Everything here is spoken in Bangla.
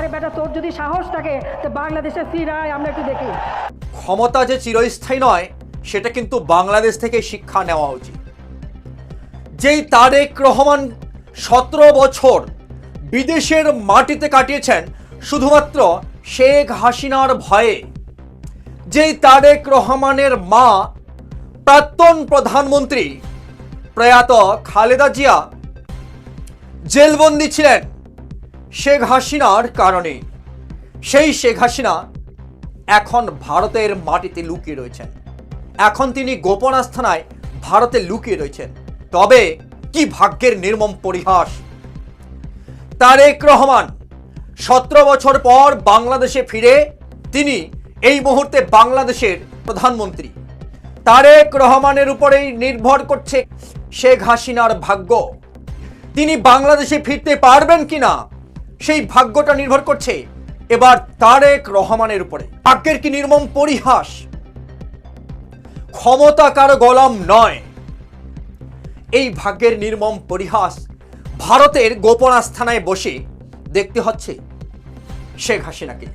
আরে বেটা, তোর যদি সাহস থাকে তো বাংলাদেশে ফিরায়, আমরা একটু দেখি। ক্ষমতা যে চিরস্থায়ী নয় সেটা কিন্তু বাংলাদেশ থেকে শিক্ষা নেওয়া উচিত। যেই তারেক রহমান 17 বছর বিদেশের মাটিতে কাটিয়েছেন শুধুমাত্র শেখ হাসিনার ভয়ে, যেই তারেক রহমানের মা প্রাক্তন প্রধানমন্ত্রী প্রয়াত খালেদা জিয়া জেলবন্দি ছিলেন শেখ হাসিনার কারণে, সেই শেখ হাসিনা এখন ভারতের মাটিতে লুকিয়ে রয়েছেন। এখন তিনি গোপন আস্থানায় ভারতে লুকিয়ে রয়েছেন। তবে কি ভাগ্যের নির্মম পরিহাস! তারেক রহমান 17 বছর পর বাংলাদেশে ফিরে তিনি এই মুহূর্তে বাংলাদেশের প্রধানমন্ত্রী। তারেক রহমানের উপরেই নির্ভর করছে শেখ হাসিনার ভাগ্য। তিনি বাংলাদেশে ফিরতে পারবেন কিনা সেই ভাগ্যটা নির্ভর করছে এবার তারেক রহমানের উপরে। ভাগ্যের কি নির্মম পরিহাস! ক্ষমতা কারো গোলাম নয়। এই ভাগ্যের নির্মম পরিহাস ভারতের গোপন আস্থানায় বসে দেখতে হচ্ছে শেখ হাসিনাকে।